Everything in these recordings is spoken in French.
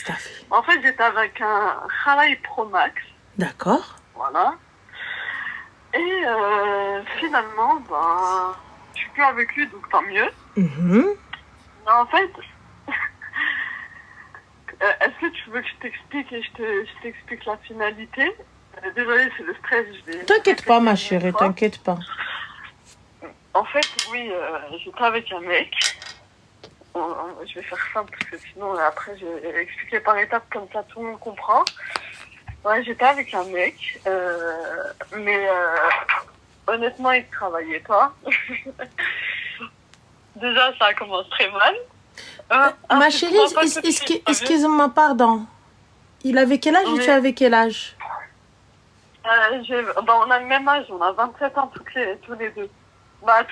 que t'as fait? En fait, j'étais avec un Huawei Pro Max. D'accord. Voilà. Et finalement, je suis plus avec lui, donc tant mieux. Mais en fait, est-ce que tu veux que je t'explique et je t'explique la finalité? Désolée, c'est le stress. T'inquiète pas, ma chérie, t'inquiète pas. En fait, oui, j'étais avec un mec. Je vais faire simple parce que sinon, après, je vais expliquer par étapes comme ça, tout le monde comprend. Ouais, j'étais avec un mec, mais honnêtement, il travaillait pas. Déjà, ça commence très mal. Ma chérie, excuse-moi, pardon. Il avait quel âge et tu avais quel âge? On a le même âge, on a 27 ans tous les deux.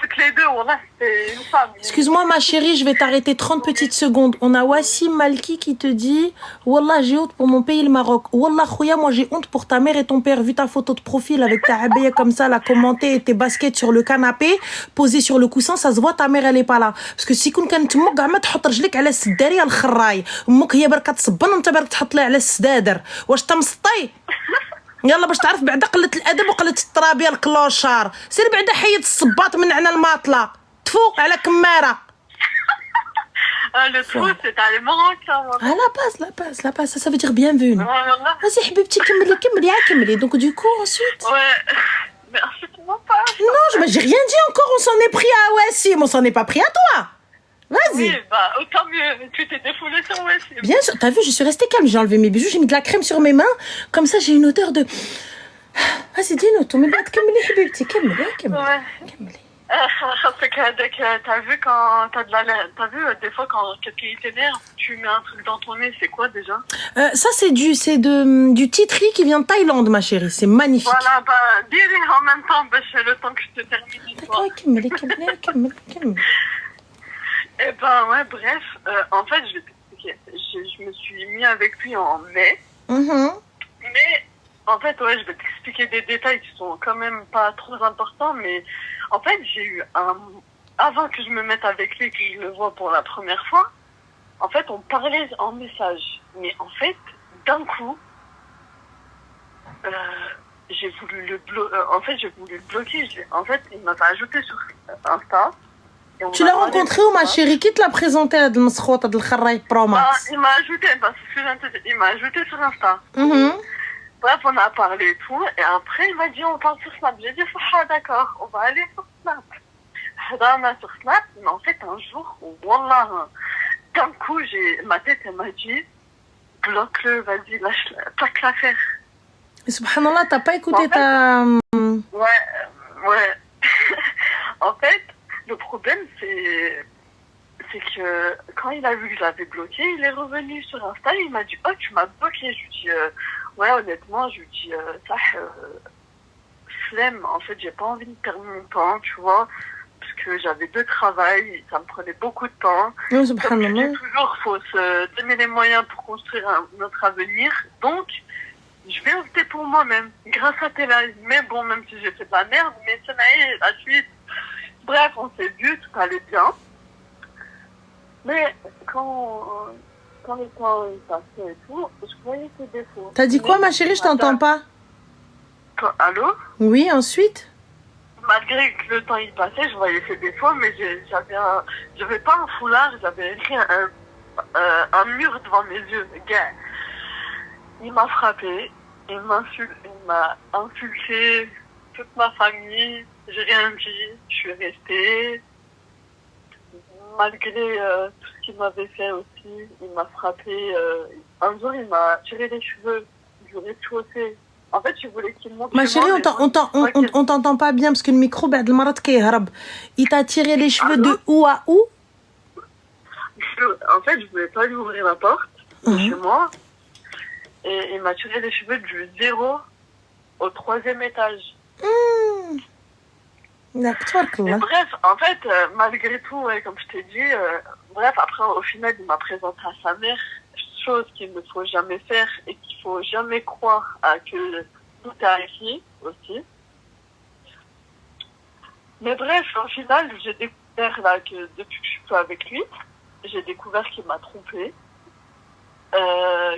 Toutes les deux, on a, c'est une femme. Excuse-moi, ma chérie, je vais t'arrêter 30 petites secondes. On a Wassim Malki qui te dit Wallah, j'ai honte pour mon pays, le Maroc. Wallah, Khouya, moi j'ai honte pour ta mère et ton père. Vu ta photo de profil avec ta habillée comme ça, la commenter et tes baskets sur le canapé, posées sur le coussin, ça se voit, ta mère elle est pas là. Parce que si كون كانت امك كاع ما تحط رجلك على السداري الخراي. امك هي برك تصبن وانت برك تحط لها على السدادر. واش انت مسطي؟ يلا باش تعرف بعدا قلة الادب وقلة الترابيه الكلوشار. سير بعدا حيد الصباط من عنا الماطله. تفوق على كماره. Le trou, c'est à Maroc, ça. La base, ça veut dire bienvenue. Vas-y, حبيبتي كملي. Donc du coup, ensuite. Ouais. Mais ensuite, non pas. Non, j'ai rien dit encore, on s'en est pris à Wassim, on s'en est pas pris à toi. Vas-y. Oui, autant mieux. Tu t'es défoulée sur Wassim. Bien sûr, t'as vu, je suis restée calme, j'ai enlevé mes bijoux, j'ai mis de la crème sur mes mains, comme ça j'ai une odeur de... Vas-y, dis-nous, tout, mais là, كملي حبيبتي, كملي. T'as vu quand t'as vu des fois quand quelqu'un t'énerve, tu mets un truc dans ton nez, c'est quoi déjà? Ça c'est du titri qui vient de Thaïlande, ma chérie, c'est magnifique. Voilà, dis en même temps, le temps que je te termine l'histoire. كملي. Et ouais, bref, en fait, je vais t'expliquer. Je me suis mis avec lui en mai. Mais en fait, ouais, je vais t'expliquer des détails qui sont quand même pas trop importants, mais en fait, j'ai eu avant que je me mette avec lui, que je le vois pour la première fois, en fait, on parlait en message. Mais en fait, d'un coup, j'ai voulu le bloquer. En fait, il m'avait ajouté sur Insta. Tu l'as rencontré où, ma chérie? Qui te l'a présenté à Maskhota de Kharraï Pro Max? Il m'a ajouté, il m'a ajouté sur Insta. Bref, on a parlé et tout, et après il m'a dit on parle sur Snap. J'ai dit d'accord, on va aller sur Snap. On a sur Snap, mais en fait un jour, wallah, d'un coup ma tête elle m'a dit bloque-le, vas-y, lâche-le, tac l'affaire. Mais subhanallah, t'as pas écouté ta... Ouais. En fait, le problème c'est que quand il a vu que je l'avais bloqué, il est revenu sur Insta, il m'a dit oh tu m'as bloqué. Je lui dis ouais, honnêtement, je lui dis ça flemme, en fait j'ai pas envie de perdre mon temps, tu vois, parce que j'avais 2 travails, ça me prenait beaucoup de temps. Oui, subhanallah. Toujours faut se donner les moyens pour construire notre avenir, donc je vais opter pour moi-même grâce à tes lives. Mais bon, même si j'ai fait de la merde, mais ça n'a eu la suite. Bref, on s'est vu, tout allait bien. Mais quand le temps est passé et tout, je voyais ses défauts. T'as dit quoi, ma chérie? Je t'entends pas. Allô? Oui, ensuite? Malgré que le temps y passait, je voyais ses défauts, mais j'avais pas un foulard, j'avais écrit un mur devant mes yeux. Gars, il m'a frappé, il m'a insulté toute ma famille, j'ai rien dit, je suis restée. Malgré tout ce qu'il m'avait fait aussi, il m'a frappé. Un jour, il m'a tiré les cheveux du rez-de-chaussée. En fait, je voulais qu'il monte. Ma chérie, on t'entend pas bien parce que le micro, il t'a tiré les cheveux de où à où? En fait, je voulais pas lui ouvrir la porte de chez moi. Et il m'a tiré les cheveux du 0 au 3e étage. Et bref, en fait, malgré tout, comme je t'ai dit, bref, après, au final, il m'a présenté à sa mère, chose qu'il ne faut jamais faire et qu'il faut jamais croire que tout est acquis aussi. Mais bref, au final, j'ai découvert là que depuis que je suis plus avec lui, j'ai découvert qu'il m'a trompée.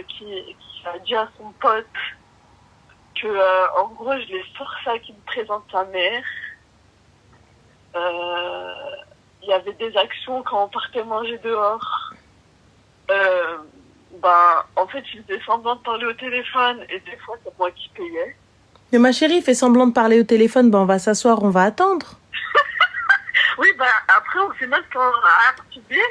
qui a dit à son pote que, en gros, je l'ai forcé à qu'il me présente sa mère. Il y avait des actions quand on partait manger dehors. En fait, il faisait semblant de parler au téléphone et des fois, c'est moi qui payais. Mais ma chérie, fait semblant de parler au téléphone, on va s'asseoir, on va attendre. Oui, après, au final, quand on a activé,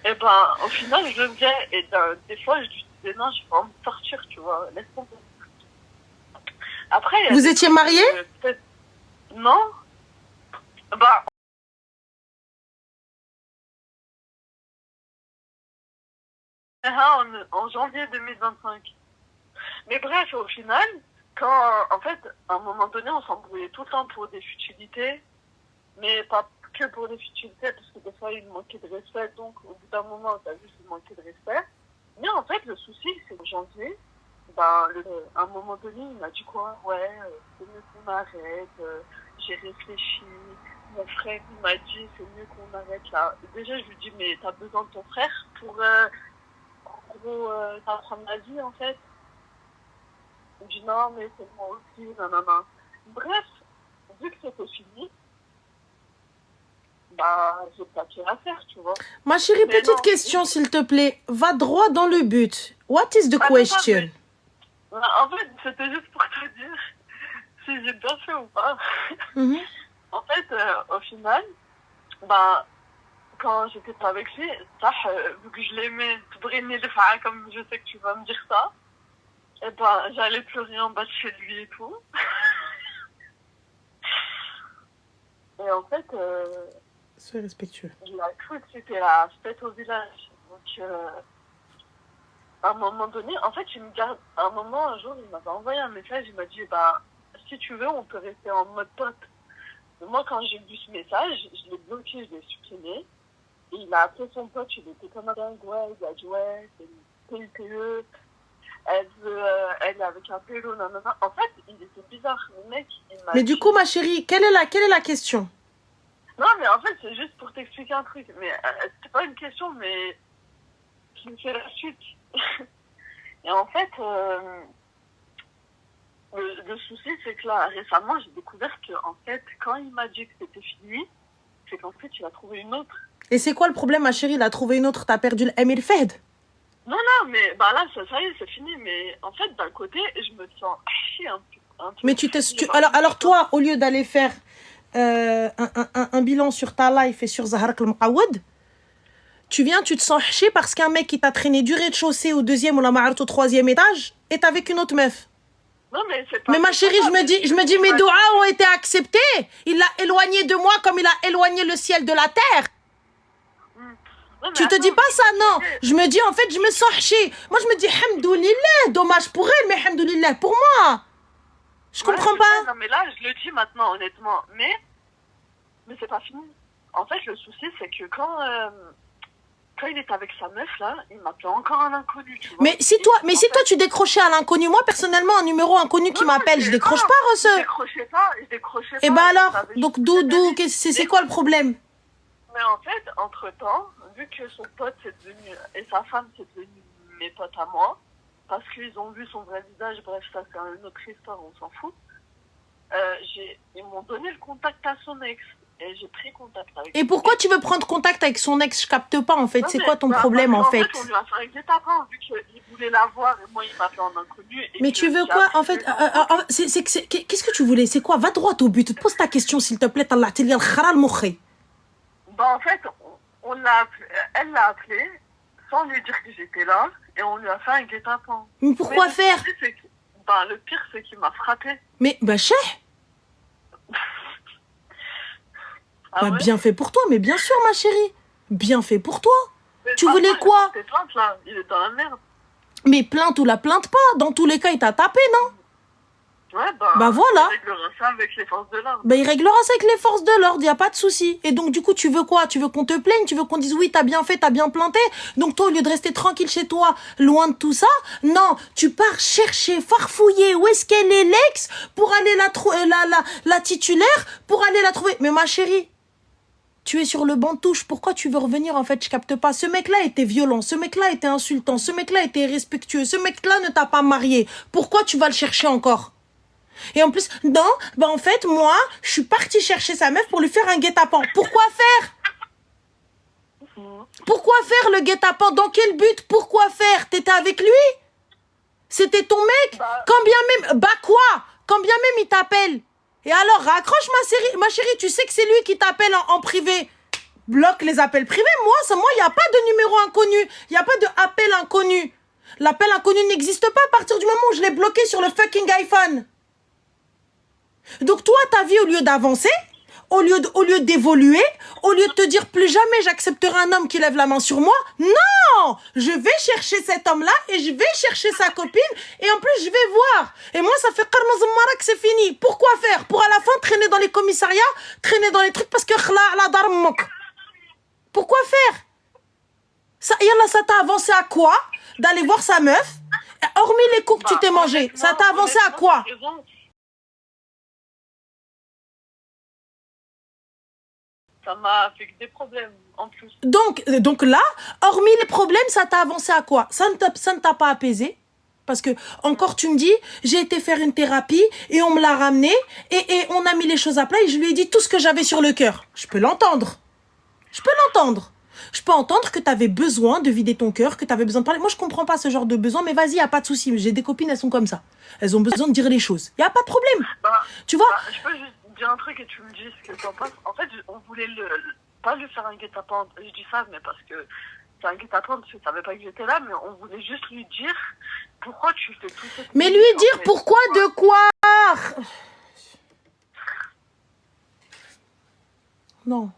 au final, je le faisais. Et des fois, je lui disais, non, je vais pas me sortir, tu vois, laisse tomber. Après, vous étiez mariés? Non. En janvier 2025. Mais bref, au final, en fait, à un moment donné, on s'embrouillait tout le temps pour des futilités, mais pas que pour des futilités, parce que des fois, il manquait de respect, donc au bout d'un moment, t'as vu qu'il manquait de respect. Mais en fait, le souci, c'est qu'en janvier, à un moment donné, il m'a dit quoi? Ouais, c'est mieux qu'on arrête, j'ai réfléchi, mon frère, il m'a dit, c'est mieux qu'on arrête là. Déjà, je lui dis, mais t'as besoin de ton frère pour, en gros, t'apprendre la vie, en fait. Il me dit, non, mais c'est moi aussi, nanana. Bref, vu que c'était fini, j'ai pas de à faire, tu vois. Ma chérie, mais petite question, s'il te plaît. Va droit dans le but. What is the question? En fait, c'était juste pour te dire si j'ai bien fait ou pas. En fait, au final, quand j'étais pas avec lui, vu que je l'aimais, comme je sais que tu vas me dire ça, j'allais pleurer en bas de chez lui et tout. Et en fait, sois respectueux. Il a cru que c'était la fête au village. Donc, à un moment donné, en fait, un jour, il m'avait envoyé un message, il m'a dit, si tu veux, on peut rester en mode pote. Mais moi, quand j'ai vu ce message, je l'ai bloqué, je l'ai supprimé. Et il a appelé son pote, il était comme un dingue, ouais, il a dit, ouais, c'est une PIPE, elle est avec un pélo, nanana. En fait, il était bizarre, le mec, il m'a Mais du coup, ma chérie, quelle est la question? Non, mais en fait, c'est juste pour t'expliquer un truc. Mais c'est pas une question, mais qui me fait la suite. Et en fait, le souci, c'est que là, récemment, j'ai découvert que, en fait, quand il m'a dit que c'était fini, c'est qu'en fait, il a trouvé une autre. Et c'est quoi le problème, ma chérie? Il a trouvé une autre, t'as perdu l'Emir Fed? Non, mais là, ça y est, c'est fini. Mais en fait, d'un côté, je me sens chier un peu. Mais alors toi, au lieu d'aller faire un bilan sur ta life et sur Zaharak al-Muqawwad, tu te sens chier parce qu'un mec qui t'a traîné du rez-de-chaussée au 2e ou la ma'arut au 3e étage est avec une autre meuf. Non, mais c'est pas. Mais ma chérie, je me dis, mes doigts ont été acceptés. Il l'a éloigné de moi comme il a éloigné le ciel de la terre. Non, tu te dis pas ça, non. Je me dis, en fait, je me sens chier. Moi, je me dis, hamdoulillah, dommage pour elle, mais hamdoulillah pour moi. Je comprends pas. Non, mais là, je le dis maintenant, honnêtement. Mais c'est pas fini. En fait, le souci, c'est que quand il est avec sa meuf, là, il m'appelle encore un inconnu, tu vois. Mais si toi, tu décrochais à l'inconnu, moi, personnellement, un numéro inconnu qui m'appelle, je décroche pas, Rosse. Je décrochais pas. Et alors, donc, c'est quoi le problème? Mais en fait, entre-temps, vu que son pote, et sa femme, c'est devenu mes potes à moi, parce qu'ils ont vu son vrai visage, bref, ça, c'est une autre histoire, on s'en fout. Ils m'ont donné le contact à son ex. Et j'ai pris contact avec Et pourquoi tu veux prendre contact avec son ex? Je capte pas, en fait. C'est quoi ton problème, en fait? On lui a fait un guet-apens, vu qu'il voulait la voir, et moi, il m'a fait en inconnu. Mais tu veux quoi, en fait? Qu'est-ce que tu voulais? C'est quoi? Va droit au but. Pose ta question, s'il te plaît. En fait, elle l'a appelé, sans lui dire que j'étais là, et on lui a fait un guet-apens. Mais pourquoi faire? Le pire, c'est qu'il m'a frappé. Mais, chef! Ouais. Bien fait pour toi, mais bien sûr, ma chérie. Bien fait pour toi. Tu voulais quoi? Il était plainte, là. Il est dans la merde. Mais plainte ou la plainte pas. Dans tous les cas, il t'a tapé, non? Ouais, voilà. Il réglera ça avec les forces de l'ordre. Il réglera ça avec les forces de l'ordre, y a pas de souci. Et donc, du coup, tu veux quoi? Tu veux qu'on te plaigne? Tu veux qu'on dise oui, t'as bien fait, t'as bien planté? Donc, toi, au lieu de rester tranquille chez toi, loin de tout ça, non, tu pars chercher, farfouiller où est-ce qu'elle est l'ex pour aller la titulaire, pour aller la trouver. Mais ma chérie, Tu es sur le banc de touche. Pourquoi tu veux revenir, en fait? Je capte pas. Ce mec-là était violent. Ce mec-là était insultant. Ce mec-là était irrespectueux. Ce mec-là ne t'a pas marié. Pourquoi tu vas le chercher encore? Et en plus, non, bah en fait, moi, je suis partie chercher sa meuf pour lui faire un guet-apens. Pourquoi faire? Pourquoi faire le guet-apens? Dans quel but? Pourquoi faire? T'étais avec lui? C'était ton mec? Quand bien même... Bah quoi? Quand bien même il t'appelle. Et alors, raccroche ma chérie, tu sais que c'est lui qui t'appelle en privé. Bloque les appels privés. Moi, il n'y a pas de numéro inconnu. Il n'y a pas d'appel inconnu. L'appel inconnu n'existe pas à partir du moment où je l'ai bloqué sur le fucking iPhone. Donc toi, ta vie, au lieu d'avancer, au lieu d'évoluer, au lieu de te dire plus jamais j'accepterai un homme qui lève la main sur moi, non, je vais chercher cet homme-là et je vais chercher sa copine et en plus je vais voir. Et moi ça fait que c'est fini. Pourquoi faire? Pour à la fin traîner dans les commissariats, traîner dans les trucs parce que la darmok. Pourquoi faire? Ça t'a avancé à quoi? D'aller voir sa meuf? Hormis les coups que tu t'es mangé, ça t'a avancé à quoi? Ça m'a fait que des problèmes, en plus. Donc là, hormis les problèmes, ça t'a avancé à quoi? Ça ne t'a pas apaisé? Parce que, encore tu me dis, j'ai été faire une thérapie et on me l'a ramené et on a mis les choses à plat et je lui ai dit tout ce que j'avais sur le cœur. Je peux l'entendre. Je peux entendre que tu avais besoin de vider ton cœur, que tu avais besoin de parler. Moi, je comprends pas ce genre de besoin, mais vas-y, y a pas de souci. J'ai des copines, elles sont comme ça. Elles ont besoin de dire les choses. Y a pas de problème. Tu vois? Je peux juste dire un truc et tu me dis ce que t'en penses. En fait, on voulait pas lui faire un guet-apens. Je dis ça, mais parce que c'est un guet-apens, parce que tu savais pas que j'étais là, mais on voulait juste lui dire pourquoi tu fais tout ça. Mais lui dire pourquoi de quoi? Non.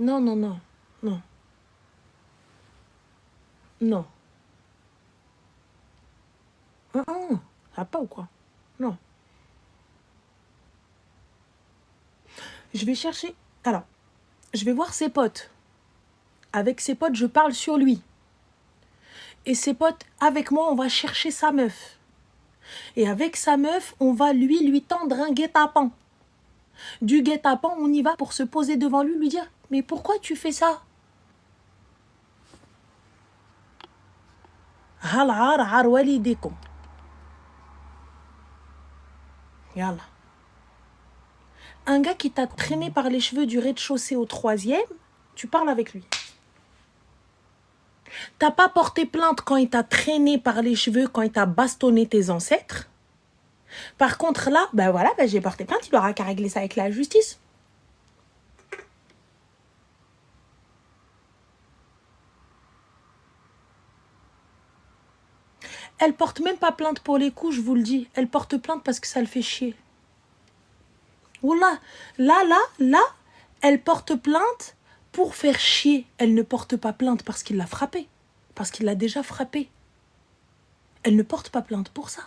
Non, non, non, non. Non. Ça pas ou quoi? Non. Je vais chercher... Alors, je vais voir ses potes. Avec ses potes, je parle sur lui. Et ses potes, avec moi, on va chercher sa meuf. Et avec sa meuf, on va lui tendre un guet-apens. Du guet-apens, on y va pour se poser devant lui dire « Mais pourquoi tu fais ça ?» Yallah. Un gars qui t'a traîné par les cheveux du rez-de-chaussée au 3e, tu parles avec lui. T'as pas porté plainte quand il t'a traîné par les cheveux, quand il t'a bastonné tes ancêtres. Par contre là, j'ai porté plainte, il aura qu'à régler ça avec la justice. Elle porte même pas plainte pour les coups, je vous le dis. Elle porte plainte parce que ça le fait chier. Wallah, là, elle porte plainte pour faire chier. Elle ne porte pas plainte parce qu'il l'a frappée. Parce qu'il l'a déjà frappée. Elle ne porte pas plainte pour ça.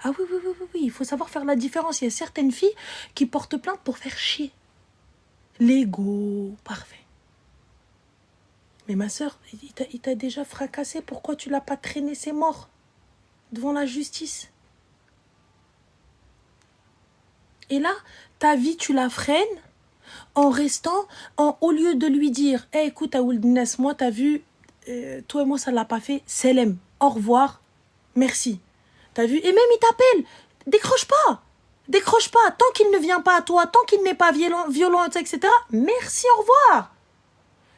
Ah oui, il faut savoir faire la différence. Il y a certaines filles qui portent plainte pour faire chier. L'ego, parfait. Mais ma soeur, il t'a déjà fracassé. Pourquoi tu l'as pas traîné? C'est mort. Devant la justice. Et là, ta vie, tu la freines en restant, au lieu de lui dire hey, écoute, Aouldines, moi, t'as vu, toi et moi, ça l'a pas fait. Selem, au revoir, merci. T'as vu? Et même, il t'appelle. Décroche pas. Décroche pas. Tant qu'il ne vient pas à toi, tant qu'il n'est pas violent, etc. Merci, au revoir.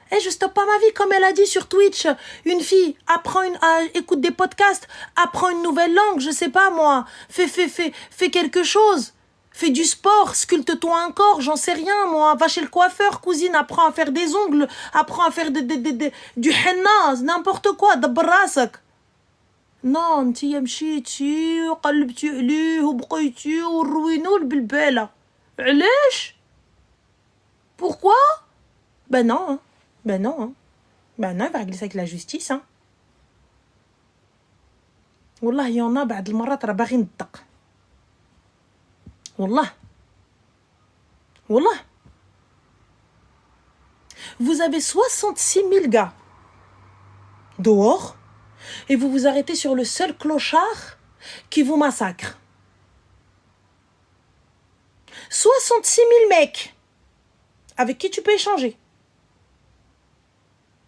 Et je stoppe pas ma vie, comme elle a dit sur Twitch. Une fille écoute des podcasts, apprend une nouvelle langue, je sais pas moi. Fais quelque chose. Fais du sport, sculpte-toi un corps, j'en sais rien moi. Va chez le coiffeur, cousine, apprends à faire des ongles, apprends à faire du henna, n'importe quoi, d'brasak. Non, انتي مشيتي وقلبتي عليه وبقيتي وروينو البلبالة. علاش؟ Pourquoi? Ben non. Ben non, il va régler ça avec la justice. Wallah, il y en a, بعد المرات راه باغي ندق. Wallah. Vous avez 66 000 gars dehors et vous vous arrêtez sur le seul clochard qui vous massacre. 66 000 mecs avec qui tu peux échanger,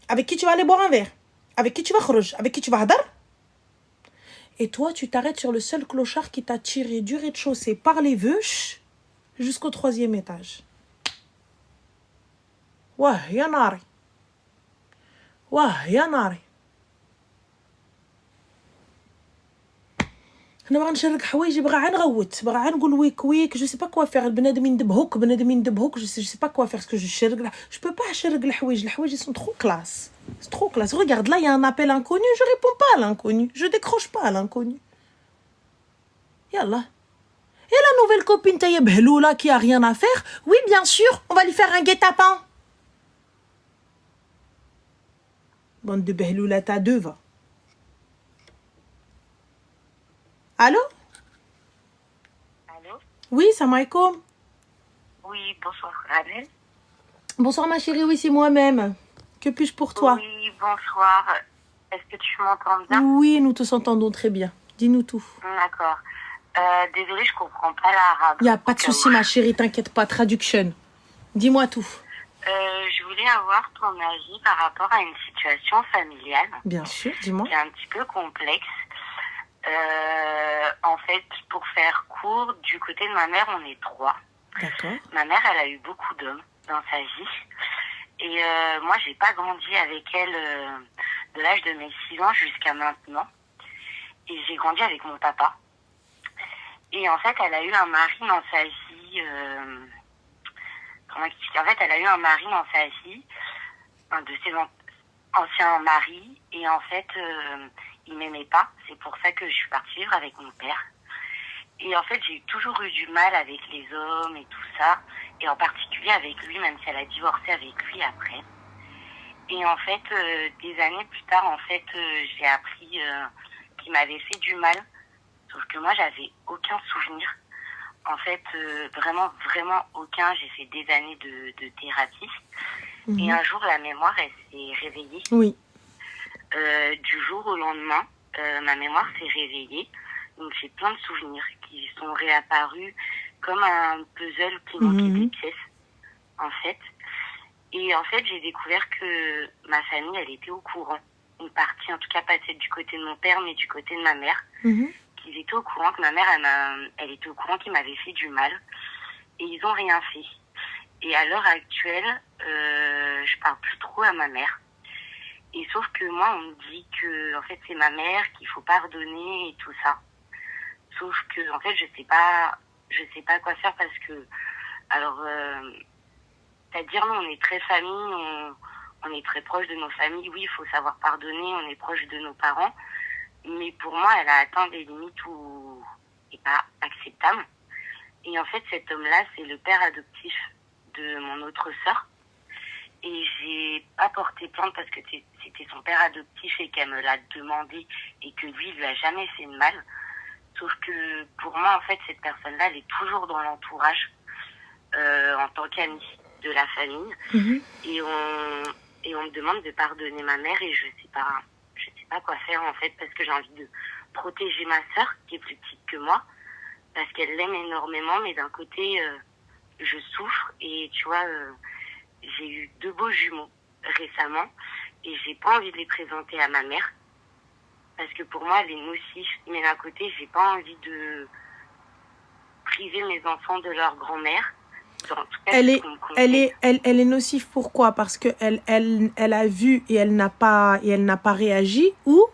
avec qui tu vas aller boire un verre, avec qui tu vas khrouj, avec qui tu vas hadar. Et toi, tu t'arrêtes sur le seul clochard qui t'a tiré du rez-de-chaussée par les veuches jusqu'au 3e étage. Wah, ya nari. Wah, ya nari. انا باغا نشرك حوايجي باغا نغوت باغا نقول ويك ويك جو سي با كوا فير البنادم يندبهوك جو سي با كوا فير سكو جو شرك جو بو با نشرك الحوايج سون ترو كلاس c'est trop classe regarde là il y a un appel inconnu je réponds pas à l'inconnu je décroche pas à l'inconnu yallah et la nouvelle copine taïeb Heloula qui a rien à faire oui bien sûr on va lui faire un guet-apens bande de Behloula t'as deux va. Allô? Allô? Oui, salam alaikum. Oui, bonsoir. Adèle? Bonsoir ma chérie, oui c'est moi-même. Que puis-je pour toi? Oui, bonsoir. Est-ce que tu m'entends bien? Oui, nous tous entendons très bien. Dis-nous tout. D'accord. Désolée, je comprends pas l'arabe. Il n'y a pas de souci ma chérie, t'inquiète pas, traduction. Dis-moi tout. Je voulais avoir ton avis par rapport à une situation familiale. Bien sûr, dis-moi. Qui est un petit peu complexe. En fait, pour faire court, du côté de ma mère, on est 3. D'accord. Ma mère, elle a eu beaucoup d'hommes dans sa vie. Et moi, j'ai pas grandi avec elle de l'âge de mes 6 ans jusqu'à maintenant. Et j'ai grandi avec mon papa. Et en fait, elle a eu un mari dans sa vie... comment expliquer? En fait, elle a eu un mari dans sa vie, un de ses anciens maris. Et en fait... il m'aimait pas, c'est pour ça que je suis partie vivre avec mon père. Et en fait, j'ai toujours eu du mal avec les hommes et tout ça, et en particulier avec lui, même si elle a divorcé avec lui après. Et en fait, des années plus tard, en fait, j'ai appris qu'il m'avait fait du mal, sauf que moi, j'avais aucun souvenir. En fait, vraiment, vraiment aucun. J'ai fait des années de thérapie. Et un jour, la mémoire, elle s'est réveillée. Oui. Du jour au lendemain, ma mémoire s'est réveillée. Donc j'ai plein de souvenirs qui sont réapparus comme un puzzle qui manquait des pièces, en fait. Et en fait, j'ai découvert que ma famille, elle était au courant. Une partie, en tout cas, pas celle du côté de mon père, mais du côté de ma mère. Qu'ils étaient au courant que ma mère, elle était au courant qu'il m'avait fait du mal. Et ils ont rien fait. Et à l'heure actuelle, je parle plus trop à ma mère. Et sauf que moi, on me dit que, en fait, c'est ma mère qu'il faut pardonner et tout ça. Sauf que, en fait, je sais pas quoi faire parce que, alors, c'est-à-dire, nous, on est très famille, on est très proche de nos familles. Oui, il faut savoir pardonner, on est proche de nos parents. Mais pour moi, elle a atteint des limites où c'est pas acceptable. Et en fait, cet homme-là, c'est le père adoptif de mon autre sœur. Et j'ai pas porté plainte parce que c'était son père adoptif et qu'elle me l'a demandé et que lui, il lui a jamais fait de mal. Sauf que pour moi, en fait, cette personne-là, elle est toujours dans l'entourage en tant qu'amie de la famille. Et on me demande de pardonner ma mère et je sais pas quoi faire, en fait, parce que j'ai envie de protéger ma sœur, qui est plus petite que moi, parce qu'elle l'aime énormément, mais d'un côté, je souffre et tu vois... j'ai eu 2 beaux jumeaux récemment et j'ai pas envie de les présenter à ma mère parce que pour moi elle est nocive, mais d'un côté j'ai pas envie de priver mes enfants de leur grand-mère. En tout cas, elle est nocive pourquoi? Parce que elle a vu et elle n'a pas réagi, ou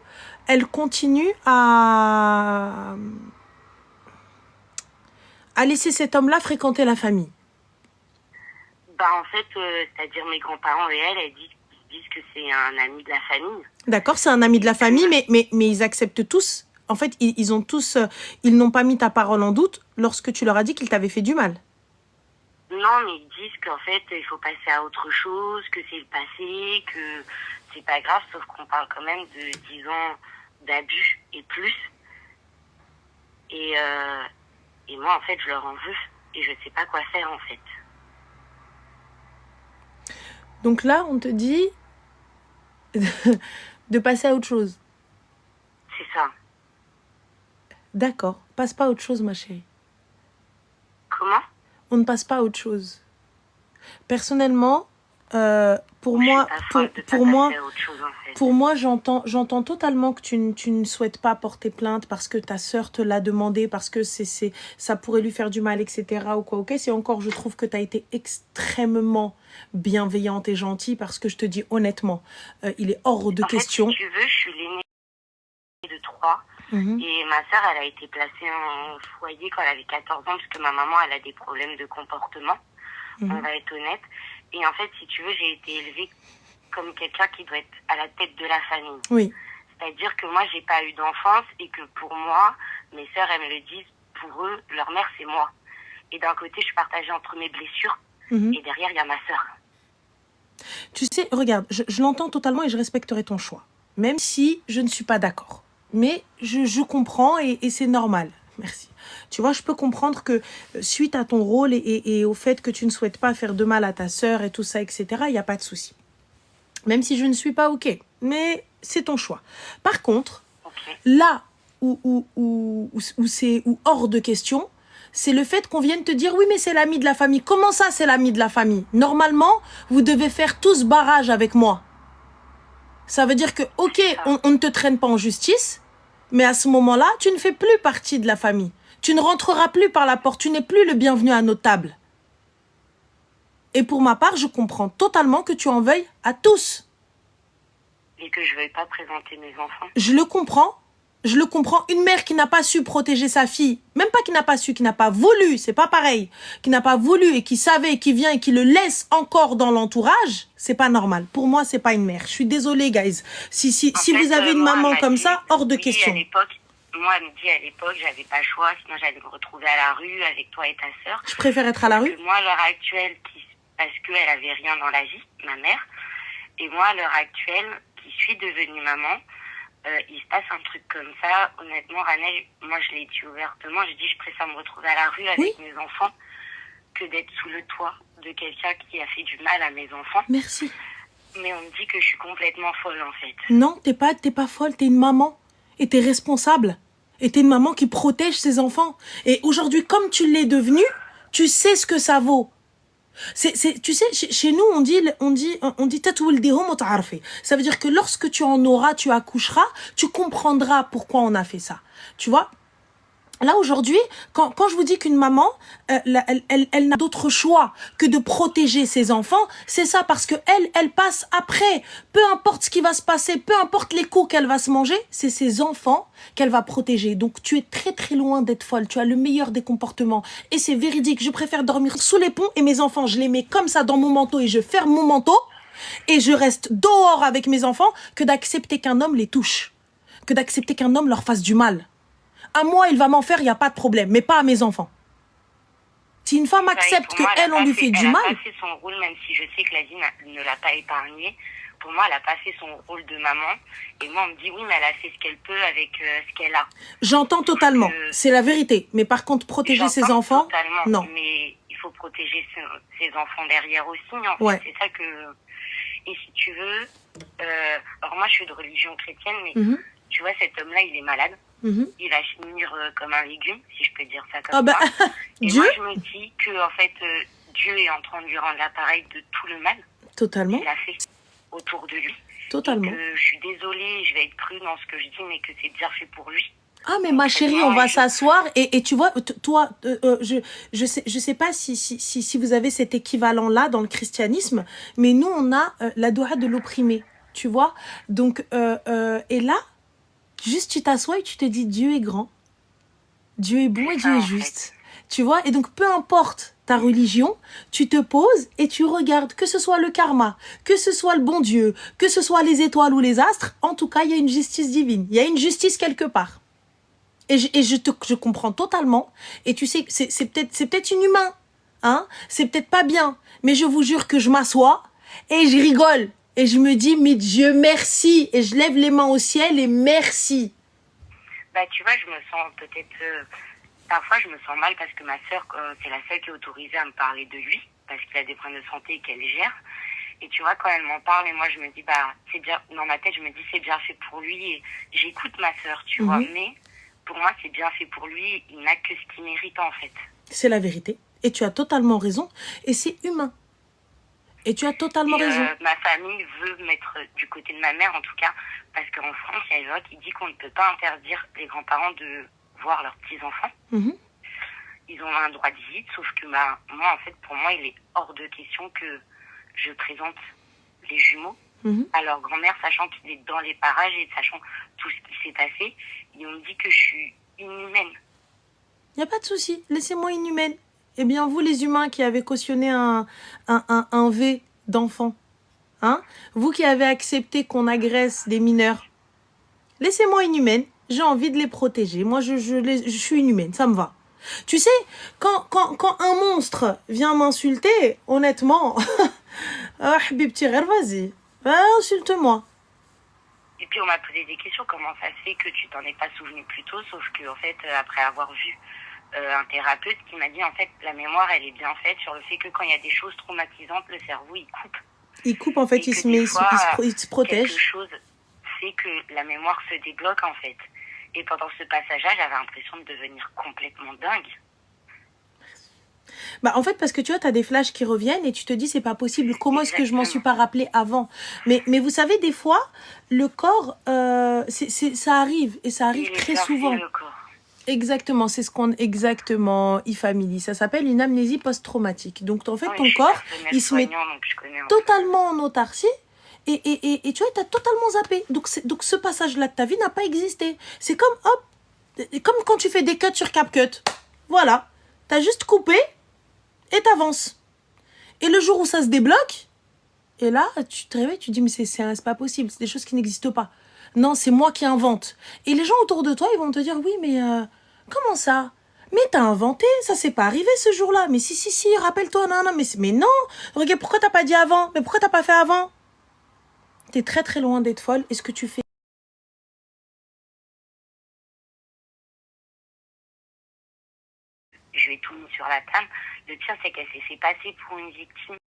elle continue à laisser cet homme-là fréquenter la famille? Bah en fait, c'est-à-dire mes grands-parents et elle disent que c'est un ami de la famille. D'accord, c'est un ami de la famille, mais ils acceptent tous. En fait, ils ont tous, ils n'ont pas mis ta parole en doute lorsque tu leur as dit qu'il t'avait fait du mal. Non, mais ils disent qu'en fait, il faut passer à autre chose, que c'est le passé, que c'est pas grave, sauf qu'on parle quand même de 10 ans d'abus et plus. Et moi, en fait, je leur en veux et je sais pas quoi faire, en fait. Donc là, on te dit de passer à autre chose. C'est ça. D'accord. Passe pas à autre chose, ma chérie. Comment? on ne passe pas à autre chose. Personnellement, pour moi, j'entends totalement que tu ne souhaites pas porter plainte parce que ta sœur te l'a demandé, parce que ça pourrait lui faire du mal, etc. ou quoi, ok. C'est encore, je trouve que tu as été extrêmement bienveillante et gentille parce que je te dis honnêtement, il est hors de question. Si tu veux, je suis l'aînée de 3 et ma sœur, elle a été placée en foyer quand elle avait 14 ans parce que ma maman, elle a des problèmes de comportement, on va être honnête. Et en fait, si tu veux, j'ai été élevée comme quelqu'un qui doit être à la tête de la famille. Oui. C'est-à-dire que moi, j'ai pas eu d'enfance et que pour moi, mes sœurs, elles me le disent, pour eux, leur mère, c'est moi. Et d'un côté, je suis partagée entre mes blessures et derrière, il y a ma sœur. Tu sais, regarde, je l'entends totalement et je respecterai ton choix. Même si je ne suis pas d'accord. Mais je comprends et c'est normal. Merci. Tu vois, je peux comprendre que suite à ton rôle et au fait que tu ne souhaites pas faire de mal à ta sœur et tout ça, etc., il n'y a pas de souci. Même si je ne suis pas OK. Mais c'est ton choix. Par contre, là où c'est hors de question, c'est le fait qu'on vienne te dire « Oui, mais c'est l'ami de la famille. » Comment ça, c'est l'ami de la famille? Normalement, vous devez faire tous barrage avec moi. Ça veut dire que, OK, on ne te traîne pas en justice, mais à ce moment-là, tu ne fais plus partie de la famille. Tu ne rentreras plus par la porte. Tu n'es plus le bienvenu à notre table. Et pour ma part, je comprends totalement que tu en veuilles à tous. Et que je ne veuille pas présenter mes enfants. Je le comprends. Je le comprends. Une mère qui n'a pas su protéger sa fille, même pas qui n'a pas su, qui n'a pas voulu, c'est pas pareil, qui n'a pas voulu et qui savait, qui vient et qui le laisse encore dans l'entourage, c'est pas normal. Pour moi, c'est pas une mère. Je suis désolée, guys. Si vous avez une maman comme ça, hors de question. Moi, elle me dit à l'époque, j'avais pas le choix, sinon j'allais me retrouver à la rue avec toi et ta sœur. Je préfère être à la rue. Moi, à l'heure actuelle, parce qu'elle avait rien dans la vie, ma mère, et moi, à l'heure actuelle, qui suis devenue maman, il se passe un truc comme ça. Honnêtement, Ranel, moi, je l'ai dit ouvertement, j'ai dit, je préfère me retrouver à la rue avec mes enfants que d'être sous le toit de quelqu'un qui a fait du mal à mes enfants. Merci. Mais on me dit que je suis complètement folle, en fait. Non, t'es pas folle, t'es une maman. Et t'es responsable. Et t'es une maman qui protège ses enfants. Et aujourd'hui, comme tu l'es devenue, tu sais ce que ça vaut. Tu sais, chez nous, on dit ça veut dire que lorsque tu en auras, tu accoucheras, tu comprendras pourquoi on a fait ça. Tu vois? Là, aujourd'hui, quand je vous dis qu'une maman, elle n'a d'autre choix que de protéger ses enfants, c'est ça, parce que elle passe après. Peu importe ce qui va se passer, peu importe les coups qu'elle va se manger, c'est ses enfants qu'elle va protéger. Donc, tu es très, très loin d'être folle. Tu as le meilleur des comportements. Et c'est véridique. Je préfère dormir sous les ponts et mes enfants, je les mets comme ça dans mon manteau et je ferme mon manteau et je reste dehors avec mes enfants que d'accepter qu'un homme les touche. Que d'accepter qu'un homme leur fasse du mal. À moi, il va m'en faire, il n'y a pas de problème, mais pas à mes enfants. Si une femme accepte qu'elle, on lui fait du mal... Elle n'a pas fait son rôle, même si je sais que la vie ne l'a pas épargnée. Pour moi, elle n'a pas fait son rôle de maman. Et moi, on me dit, oui, mais elle a fait ce qu'elle peut avec ce qu'elle a. J'entends totalement, c'est la vérité. Mais par contre, protéger ses enfants, totalement, non. Mais il faut protéger ses enfants derrière aussi. En fait. Ouais. C'est ça que... Et si tu veux... alors moi, je suis de religion chrétienne, mais tu vois, cet homme-là, il est malade. Il va finir comme un légume, si je peux dire ça comme ça. Et Dieu? moi, je me dis que en fait, Dieu est en train de lui rendre l'appareil de tout le mal Totalement. qu'il a fait autour de lui. Totalement. Et que je suis désolée, je vais être crue dans ce que je dis, mais que c'est bien fait pour lui. Ah, mais ma chérie, on va s'asseoir et tu vois, toi, je sais pas si vous avez cet équivalent-là dans le christianisme, mais nous, on a la doua de l'opprimé, tu vois. Donc, et là, juste tu t'assois et tu te dis Dieu est grand, Dieu est bon et Dieu est juste. Tu vois, et donc peu importe ta religion, tu te poses et tu regardes, que ce soit le karma, que ce soit le bon Dieu, que ce soit les étoiles ou les astres, en tout cas, il y a une justice divine, il y a une justice quelque part. Et je comprends totalement, et tu sais, c'est peut-être inhumain, hein, c'est peut-être pas bien, mais je vous jure que je m'assois et je rigole. Et je me dis, mais Dieu, merci. Et je lève les mains au ciel et merci. Bah, tu vois, je me sens peut-être... parfois, je me sens mal parce que ma sœur, c'est la seule qui est autorisée à me parler de lui, parce qu'il a des problèmes de santé et qu'elle gère. Et tu vois, quand elle m'en parle, et moi, je me dis, bah, c'est bien... Dans ma tête, je me dis, c'est bien fait pour lui. Et j'écoute ma sœur, tu vois. Mais pour moi, c'est bien fait pour lui. Il n'a que ce qu'il mérite, en fait. C'est la vérité. Et tu as totalement raison. Et c'est humain. Et tu as totalement raison. Ma famille veut mettre du côté de ma mère, en tout cas, parce qu'en France, il y a une loi qui dit qu'on ne peut pas interdire les grands-parents de voir leurs petits-enfants. Ils ont un droit de visite, sauf que moi, en fait, pour moi, il est hors de question que je présente les jumeaux à leur grand-mère, sachant qu'il est dans les parages et sachant tout ce qui s'est passé. Et on me dit que je suis inhumaine. Il n'y a pas de souci, laissez-moi inhumaine. Eh bien, vous les humains qui avez cautionné un V d'enfant, hein, vous qui avez accepté qu'on agresse des mineurs, laissez-moi inhumaine, j'ai envie de les protéger. Moi, je suis inhumaine, ça me va. Tu sais, quand un monstre vient m'insulter, honnêtement, ah, habibti, vas-y, insulte-moi. Et puis on m'a posé des questions, comment ça se fait que tu t'en es pas souvenu plus tôt, sauf que en fait, après avoir vu un thérapeute qui m'a dit, en fait, la mémoire, elle est bien faite sur le fait que quand il y a des choses traumatisantes, le cerveau, il coupe. Il coupe, en fait, il se protège. Quelque chose fait que la mémoire se débloque, en fait. Et pendant ce passage-là, j'avais l'impression de devenir complètement dingue. Bah, en fait, parce que tu vois, tu as des flashs qui reviennent et tu te dis, c'est pas possible. Comment est-ce que je m'en suis pas rappelé avant? Mais vous savez, des fois, le corps, ça arrive. Et ça arrive très souvent. Le corps. Exactement, c'est ce qu'on... Exactement, e-family. Ça s'appelle une amnésie post-traumatique. Donc, en fait, ton corps, il se met totalement en autarcie. Et tu vois, tu as totalement zappé. Donc ce passage-là de ta vie n'a pas existé. C'est comme, hop, comme quand tu fais des cuts sur CapCut. Voilà. Tu as juste coupé et t'avances. Et le jour où ça se débloque, et là, tu te réveilles, tu te dis, mais c'est pas possible, c'est des choses qui n'existent pas. Non, c'est moi qui invente. Et les gens autour de toi, ils vont te dire, oui, mais comment ça? Mais t'as inventé, ça s'est pas arrivé ce jour-là. Mais si, rappelle-toi, non, mais non. Regarde, pourquoi t'as pas dit avant? Mais pourquoi t'as pas fait avant? T'es très très loin d'être folle. Et ce que tu fais? Je vais tout mis sur la table. Le pire, c'est qu'elle s'est fait passer pour une victime.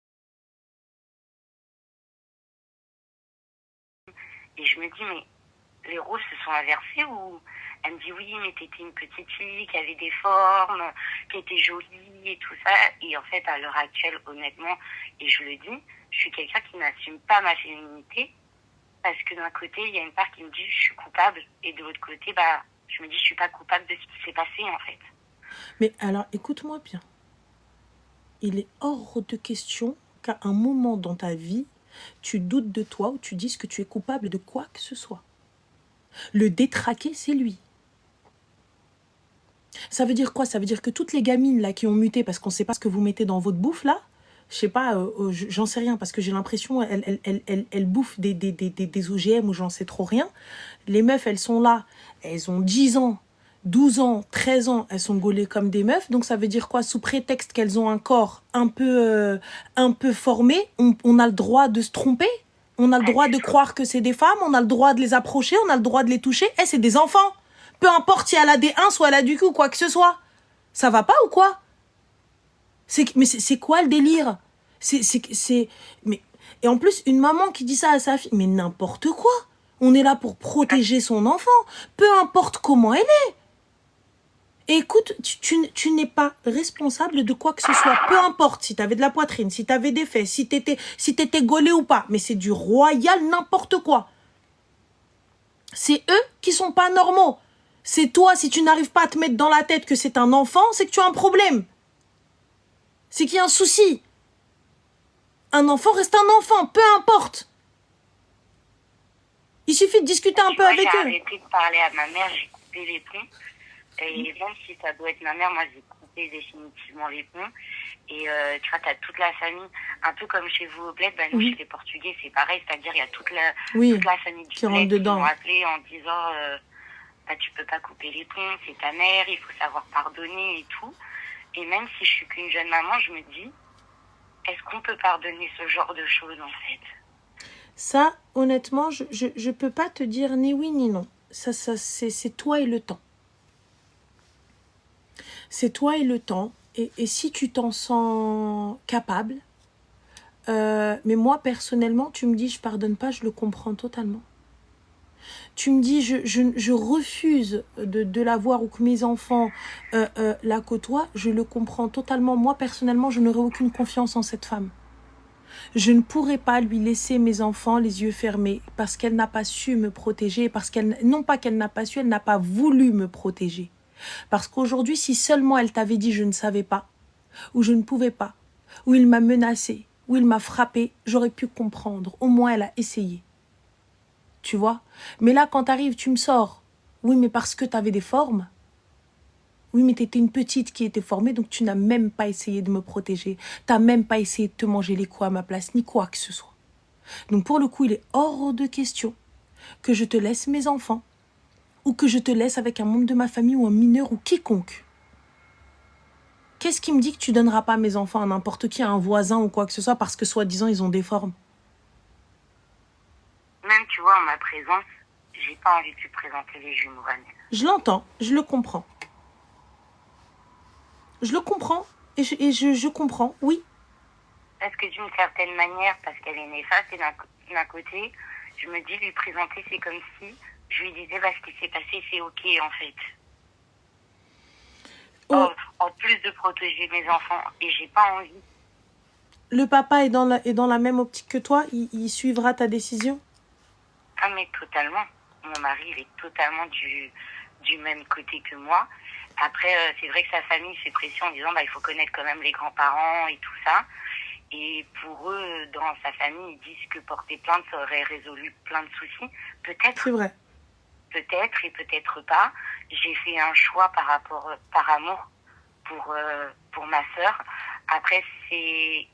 Et je me dis, mais les rôles se sont inversés ou... Elle me dit, oui, mais t'étais une petite fille qui avait des formes, qui était jolie et tout ça. Et en fait, à l'heure actuelle, honnêtement, et je le dis, je suis quelqu'un qui n'assume pas ma féminité. Parce que d'un côté, il y a une part qui me dit, je suis coupable. Et de l'autre côté, je me dis, je suis pas coupable de ce qui s'est passé, en fait. Mais alors, écoute-moi bien. Il est hors de question qu'à un moment dans ta vie, tu doutes de toi ou tu dises que tu es coupable de quoi que ce soit. Le détraqué, c'est lui. Ça veut dire quoi? Ça veut dire que toutes les gamines là qui ont muté parce qu'on ne sait pas ce que vous mettez dans votre bouffe là, je sais pas, j'en sais rien parce que j'ai l'impression elles bouffent des OGM ou j'en sais trop rien. Les meufs, elles sont là, elles ont 10 ans, 12 ans, 13 ans, elles sont gaulées comme des meufs. Donc ça veut dire quoi? Sous prétexte qu'elles ont un corps un peu formé, on a le droit de se tromper? On a le droit de croire que c'est des femmes, on a le droit de les approcher, on a le droit de les toucher. Eh, c'est des enfants. Peu importe si elle a des 1, soit elle a du cul ou quoi que ce soit. Ça va pas ou quoi? Mais c'est quoi le délire? Mais, et en plus, une maman qui dit ça à sa fille, mais n'importe quoi. On est là pour protéger son enfant. Peu importe comment elle est. Et écoute, tu n'es pas responsable de quoi que ce soit. Peu importe si tu avais de la poitrine, si tu avais des fesses, si t'étais gaulé ou pas. Mais c'est du royal n'importe quoi. C'est eux qui sont pas normaux. C'est toi, si tu n'arrives pas à te mettre dans la tête que c'est un enfant, c'est que tu as un problème. C'est qu'il y a un souci. Un enfant reste un enfant, peu importe. Il suffit de discuter un peu avec eux. J'ai arrêté de parler à ma mère, j'ai coupé les ponts. Et même si ça doit être ma mère, moi j'ai coupé définitivement les ponts. Et tu vois, t'as toute la famille, un peu comme chez vous au bled, nous chez les Portugais c'est pareil, c'est-à-dire il y a toute la famille du bled qui m'ont appelé en disant tu peux pas couper les ponts, c'est ta mère, il faut savoir pardonner et tout. Et même si je suis qu'une jeune maman, je me dis, est-ce qu'on peut pardonner ce genre de choses en fait? Ça, honnêtement, je peux pas te dire ni oui ni non. Ça c'est toi et le temps. C'est toi et le temps. Et si tu t'en sens capable, mais moi personnellement, tu me dis je pardonne pas, je le comprends totalement. Tu me dis, je refuse de la voir ou que mes enfants la côtoient. Je le comprends totalement. Moi, personnellement, je n'aurais aucune confiance en cette femme. Je ne pourrais pas lui laisser mes enfants les yeux fermés parce qu'elle n'a pas su me protéger, non pas qu'elle n'a pas su, elle n'a pas voulu me protéger. Parce qu'aujourd'hui, si seulement elle t'avait dit je ne savais pas, ou je ne pouvais pas, ou il m'a menacé, ou il m'a frappé, j'aurais pu comprendre. Au moins, elle a essayé. Tu vois? Mais là, quand t'arrives, tu me sors. Oui, mais parce que t'avais des formes. Oui, mais t'étais une petite qui était formée, donc tu n'as même pas essayé de me protéger. T'as même pas essayé de te manger les coups à ma place, ni quoi que ce soit. Donc pour le coup, il est hors de question que je te laisse mes enfants, ou que je te laisse avec un membre de ma famille, ou un mineur, ou quiconque. Qu'est-ce qui me dit que tu donneras pas mes enfants à n'importe qui, à un voisin ou quoi que ce soit, parce que soi-disant, ils ont des formes? Même, tu vois, en ma présence, j'ai pas envie de te présenter les jumeaux, Ranel. Je l'entends, je le comprends. Je le comprends, et je comprends, oui. Parce que d'une certaine manière, parce qu'elle est néfaste, et d'un côté, je me dis, lui présenter, c'est comme si je lui disais, bah, ce qui s'est passé, c'est ok, en fait. Oh. En plus de protéger mes enfants, et j'ai pas envie. Le papa est dans la même optique que toi, il suivra ta décision? Ah, mais totalement. Mon mari, il est totalement du même côté que moi. Après, c'est vrai que sa famille fait pression en disant, bah, il faut connaître quand même les grands-parents et tout ça. Et pour eux, dans sa famille, ils disent que porter plainte, ça aurait résolu plein de soucis. Peut-être. C'est vrai. Peut-être et peut-être pas. J'ai fait un choix par amour pour ma sœur. Après,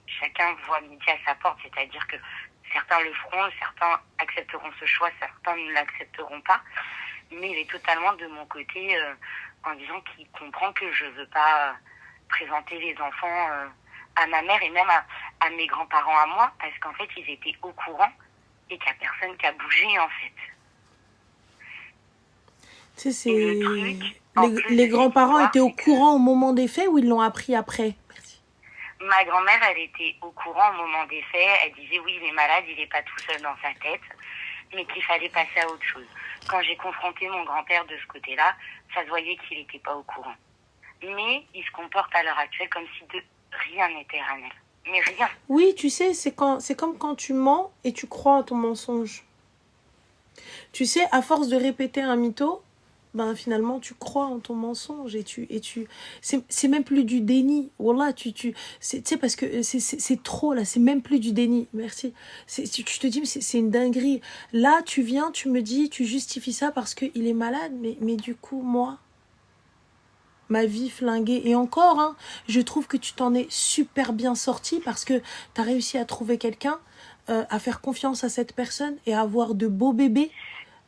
chacun voit midi à sa porte, c'est-à-dire que certains le feront, certains accepteront ce choix, certains ne l'accepteront pas. Mais il est totalement de mon côté en disant qu'il comprend que je veux pas présenter les enfants à ma mère et même à mes grands-parents à moi, parce qu'en fait, ils étaient au courant et qu'il n'y a personne qui a bougé, en fait. Tu sais, les grands-parents étaient au courant au moment des faits ou ils l'ont appris après? Merci. Ma grand-mère, elle était au courant au moment des faits. Elle disait oui, il est malade, il n'est pas tout seul dans sa tête, mais qu'il fallait passer à autre chose. Quand j'ai confronté mon grand-père de ce côté-là, ça se voyait qu'il n'était pas au courant. Mais il se comporte à l'heure actuelle comme si de rien n'était, Ranel. Mais rien. Oui, tu sais, c'est comme quand tu mens et tu crois en ton mensonge. Tu sais, à force de répéter un mytho, ben finalement tu crois en ton mensonge et c'est même plus du déni. Wallah, tu sais, parce que c'est trop là, c'est même plus du déni. Merci. Tu te dis, mais c'est une dinguerie. Là, tu viens, tu me dis, tu justifies ça parce qu'il est malade, mais du coup, moi, ma vie flinguée. Et encore, hein, je trouve que tu t'en es super bien sorti parce que tu as réussi à trouver quelqu'un, à faire confiance à cette personne et à avoir de beaux bébés.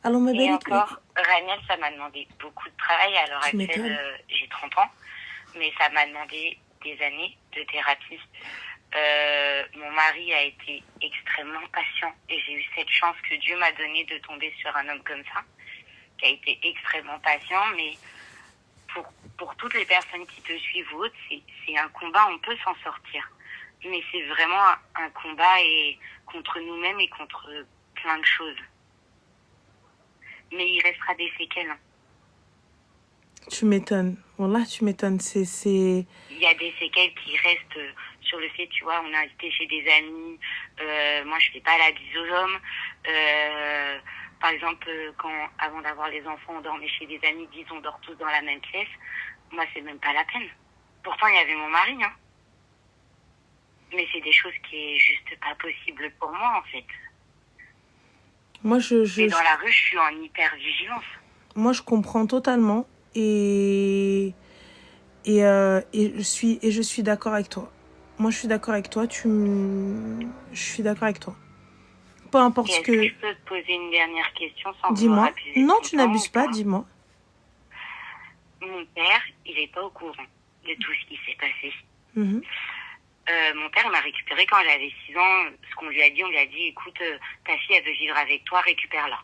Alors, ma belle, encore, Ranel, ça m'a demandé beaucoup de travail. À l'heure actuelle, j'ai 30 ans, mais ça m'a demandé des années de thérapie. Mon mari a été extrêmement patient et j'ai eu cette chance que Dieu m'a donnée de tomber sur un homme comme ça, qui a été extrêmement patient, mais pour toutes les personnes qui te suivent ou autres, c'est un combat, on peut s'en sortir. Mais c'est vraiment un combat et contre nous-mêmes et contre plein de choses. Mais il restera des séquelles. Tu m'étonnes. Wallah, tu m'étonnes. Il y a des séquelles qui restent sur le fait, tu vois, on a été chez des amis. Moi, je fais pas la bise aux hommes. Par exemple, avant d'avoir les enfants, on dormait chez des amis, disons, on dort tous dans la même pièce. Moi, c'est même pas la peine. Pourtant, il y avait mon mari, hein. Mais c'est des choses qui est juste pas possible pour moi, en fait. Moi, Et dans la rue, je suis en hyper-vigilance. Moi, je comprends totalement et je suis d'accord avec toi. Moi, je suis d'accord avec toi. Je suis d'accord avec toi. Peu importe ce que... Est-ce que je peux te poser une dernière question sans Dis-moi. Non, tu n'abuses pas, dis-moi. Mon père, il n'est pas au courant de tout ce qui s'est passé. Mm-hmm. Mon père m'a récupéré quand j'avais 6 ans. Ce qu'on lui a dit, on lui a dit, écoute, ta fille, elle veut vivre avec toi, récupère-la.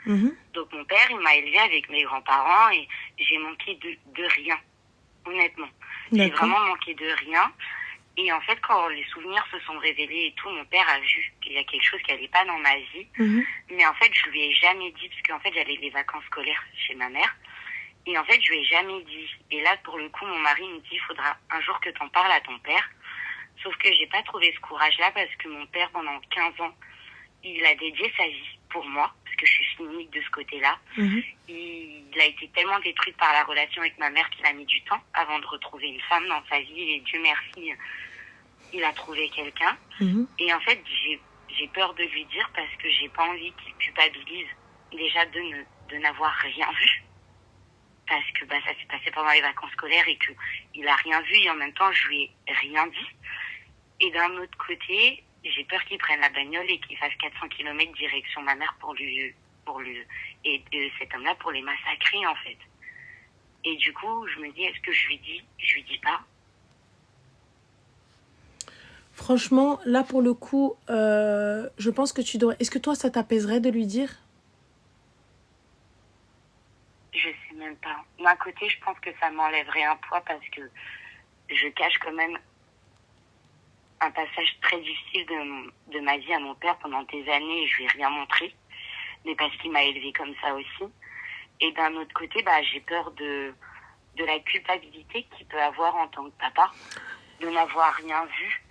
Mm-hmm. Donc mon père, il m'a élevée avec mes grands-parents et j'ai manqué de rien, honnêtement. J'ai vraiment manqué de rien. Et en fait, quand les souvenirs se sont révélés et tout, mon père a vu qu'il y a quelque chose qui allait pas dans ma vie. Mais en fait, je lui ai jamais dit, parce qu'en fait, j'allais les vacances scolaires chez ma mère. Et en fait, je lui ai jamais dit. Et là, pour le coup, mon mari me dit, il faudra un jour que t'en parles à ton père. Sauf que j'ai pas trouvé ce courage-là parce que mon père, pendant 15 ans, il a dédié sa vie pour moi, parce que je suis unique de ce côté-là. Il a été tellement détruit par la relation avec ma mère qu'il a mis du temps avant de retrouver une femme dans sa vie. Et Dieu merci, il a trouvé quelqu'un. Et en fait, j'ai peur de lui dire parce que j'ai pas envie qu'il culpabilise déjà de n'avoir rien vu. Parce que ça s'est passé pendant les vacances scolaires et qu'il a rien vu et en même temps, je lui ai rien dit. Et d'un autre côté, j'ai peur qu'il prenne la bagnole et qu'il fasse 400 km direction ma mère et cet homme-là pour les massacrer, en fait. Et du coup, je me dis, est-ce que je lui dis? Je lui dis pas. Franchement, là, pour le coup, je pense que tu devrais... Est-ce que toi, ça t'apaiserait de lui dire? Je sais même pas. D'un côté, je pense que ça m'enlèverait un poids parce que je cache quand même un passage très difficile de ma vie à mon père pendant des années et je lui ai rien montré. Mais parce qu'il m'a élevée comme ça aussi. Et d'un autre côté, j'ai peur de la culpabilité qu'il peut avoir en tant que papa, de n'avoir rien vu.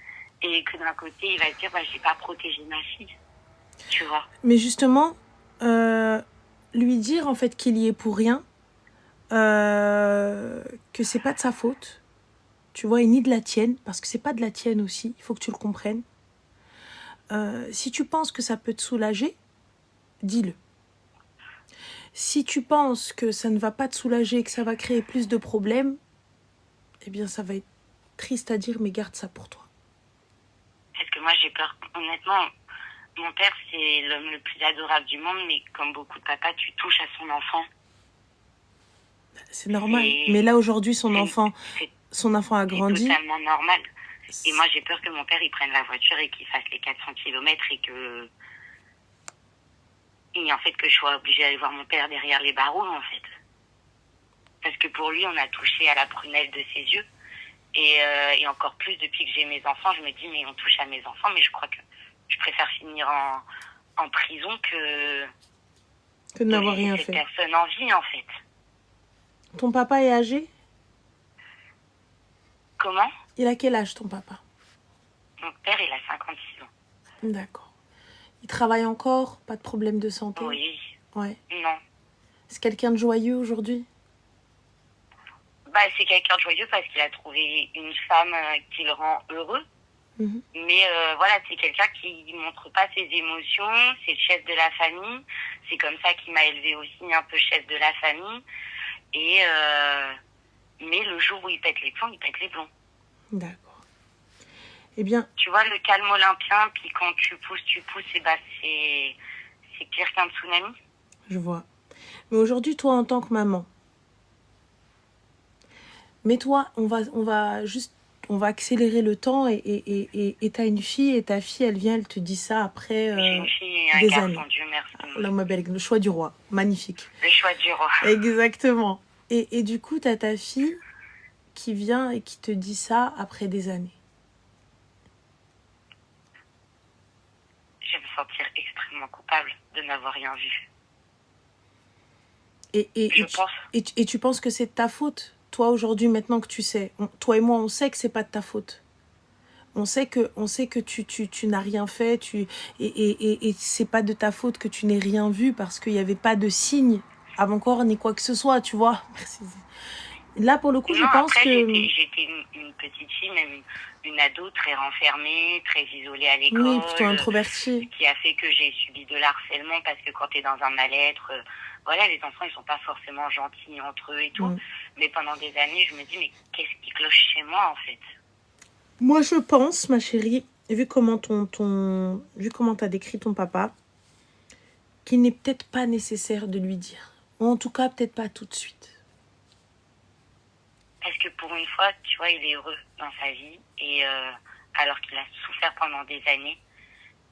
Et que d'un côté, il va se dire, j'ai pas protégé ma fille. Tu vois. Mais justement, lui dire en fait qu'il y est pour rien, que c'est pas de sa faute, tu vois, et ni de la tienne, parce que c'est pas de la tienne aussi, il faut que tu le comprennes. Si tu penses que ça peut te soulager, dis-le. Si tu penses que ça ne va pas te soulager et que ça va créer plus de problèmes, eh bien ça va être triste à dire, mais garde ça pour toi. Parce que moi j'ai peur, honnêtement, mon père c'est l'homme le plus adorable du monde, mais comme beaucoup de papas, tu touches à son enfant. C'est normal, mais là aujourd'hui son enfant a grandi. C'est totalement normal. Et moi j'ai peur que mon père il prenne la voiture et qu'il fasse les 400 km et en fait que je sois obligée d'aller voir mon père derrière les barreaux en fait. Parce que pour lui on a touché à la prunelle de ses yeux. Et encore plus depuis que j'ai mes enfants, je me dis mais on touche à mes enfants, mais je crois que je préfère finir en prison que de n'avoir rien fait. Personne en vie en fait. Ton papa est âgé? Comment? Il a quel âge ton papa? Mon père il a 56 ans. D'accord. Il travaille encore? Pas de problème de santé? Oui. Ouais. Non. C'est quelqu'un de joyeux aujourd'hui? C'est quelqu'un de joyeux parce qu'il a trouvé une femme qui le rend heureux. Mais voilà, c'est quelqu'un qui montre pas ses émotions, c'est le chef de la famille. C'est comme ça qu'il m'a élevé aussi, un peu chef de la famille. Et mais le jour où il pète les plombs, il pète les plombs. D'accord. Eh bien... Tu vois, le calme olympien, puis quand tu pousses, et c'est pire qu'un tsunami. Je vois. Mais aujourd'hui, toi, en tant que maman, mais toi, on va accélérer le temps et t'as une fille et ta fille, elle vient, elle te dit ça après J'ai une fille et un des garçon, années. Dieu merci. Le choix du roi, magnifique. Le choix du roi. Exactement. Et du coup, t'as ta fille qui vient et qui te dit ça après des années. Je vais me sentir extrêmement coupable de n'avoir rien vu. Et tu penses que c'est de ta faute? Toi, aujourd'hui, maintenant que tu sais, toi et moi, on sait que c'est pas de ta faute. On sait que tu n'as rien fait, et c'est pas de ta faute que tu n'aies rien vu parce qu'il n'y avait pas de signe avant-corps ni quoi que ce soit, tu vois. Là, pour le coup, je pense que... J'étais une petite fille, même une ado très renfermée, très isolée à l'école. Oui, plutôt introvertie. Qui a fait que j'ai subi de l'harcèlement parce que quand tu es dans un mal-être... Voilà, les enfants, ils sont pas forcément gentils entre eux et tout. Mais pendant des années, je me dis, mais qu'est-ce qui cloche chez moi, en fait? Moi, je pense, ma chérie, vu comment t'as décrit ton papa, qu'il n'est peut-être pas nécessaire de lui dire. Ou en tout cas, peut-être pas tout de suite. Parce que pour une fois, tu vois, il est heureux dans sa vie. Et alors qu'il a souffert pendant des années.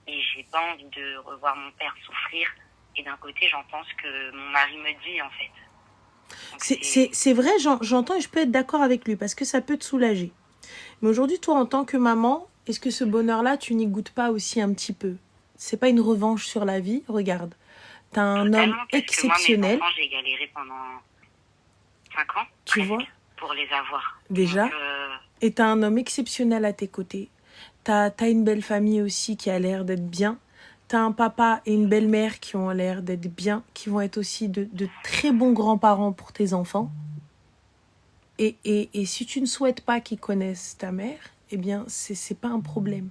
Et j'ai pas envie de revoir mon père souffrir. Et d'un côté, j'entends ce que mon mari me dit, en fait. C'est vrai, j'entends et je peux être d'accord avec lui parce que ça peut te soulager. Mais aujourd'hui, toi, en tant que maman, est-ce que ce bonheur-là, tu n'y goûtes pas aussi un petit peu? C'est pas une revanche sur la vie? Regarde, t'as un homme exceptionnel. Moi, mes enfants, j'ai galéré pendant 5 ans, tu presque, vois, pour les avoir. déjà. Donc, et t'as un homme exceptionnel à tes côtés. T'as une belle famille aussi qui a l'air d'être bien. T'as un papa et une belle-mère qui ont l'air d'être bien, qui vont être aussi de très bons grands-parents pour tes enfants. Et si tu ne souhaites pas qu'ils connaissent ta mère, eh bien, c'est pas un problème.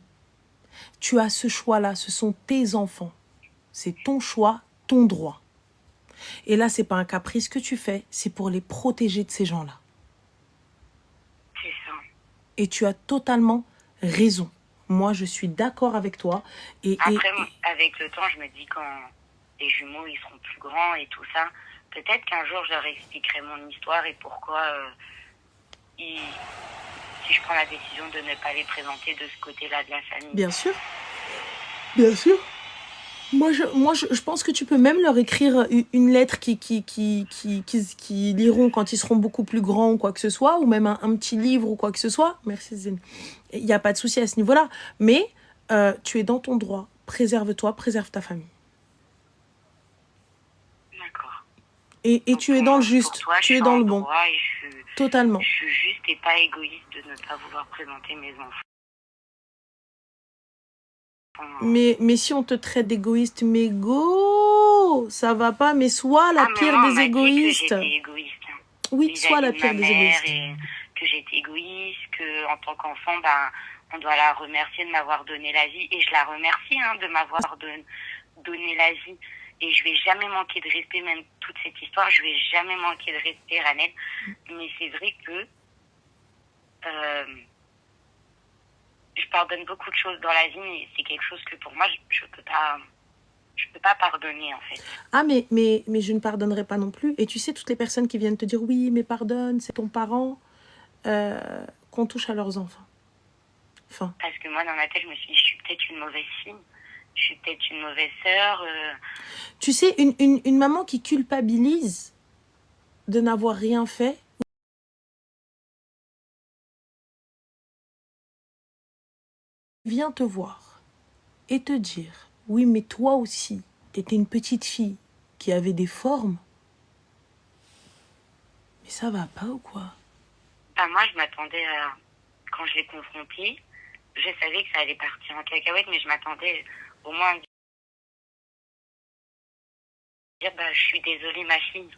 Tu as ce choix-là, ce sont tes enfants. C'est ton choix, ton droit. Et là, c'est pas un caprice que tu fais, c'est pour les protéger de ces gens-là. c'est ça. Et tu as totalement raison. Moi, je suis d'accord avec toi. Après, avec le temps, je me dis quand les jumeaux, ils seront plus grands et tout ça, peut-être qu'un jour, je leur expliquerai mon histoire et pourquoi si je prends la décision de ne pas les présenter de ce côté-là de la famille. Bien sûr. Bien sûr. Moi, je pense que tu peux même leur écrire une lettre qui liront quand ils seront beaucoup plus grands ou quoi que ce soit, ou même un petit livre ou quoi que ce soit. Merci Zine. Il n'y a pas de souci à ce niveau-là. Mais tu es dans ton droit. Préserve-toi, préserve ta famille. D'accord. Et donc, tu es dans le juste. Toi, tu es dans le bon. Totalement. Je suis juste et pas égoïste de ne pas vouloir présenter mes enfants. Mais si on te traite d'égoïste, mais go, ça va pas, mais sois la pire des égoïstes. Que j'étais égoïste. Oui, sois la pire des égoïstes. Et que j'étais égoïste, que en tant qu'enfant, on doit la remercier de m'avoir donné la vie. Et je la remercie de m'avoir donné la vie. Et je vais jamais manquer de respect, même toute cette histoire, je vais jamais manquer de respect, Ranel. Mais c'est vrai que je pardonne beaucoup de choses dans la vie, mais c'est quelque chose que pour moi, je peux pas pardonner, en fait. Ah, mais je ne pardonnerai pas non plus. Et tu sais, toutes les personnes qui viennent te dire, oui, mais pardonne, c'est ton parent, qu'on touche à leurs enfants. Enfin. Parce que moi, dans ma tête, je me suis dit, je suis peut-être une mauvaise fille. Je suis peut-être une mauvaise sœur. Tu sais, une maman qui culpabilise de n'avoir rien fait, vient te voir et te dire, oui, mais toi aussi, t'étais une petite fille qui avait des formes. Mais ça va pas ou quoi? Moi, je m'attendais à... Quand je l'ai confrontée, je savais que ça allait partir en cacahuète, mais je m'attendais au moins à dire, je suis désolée, ma fille.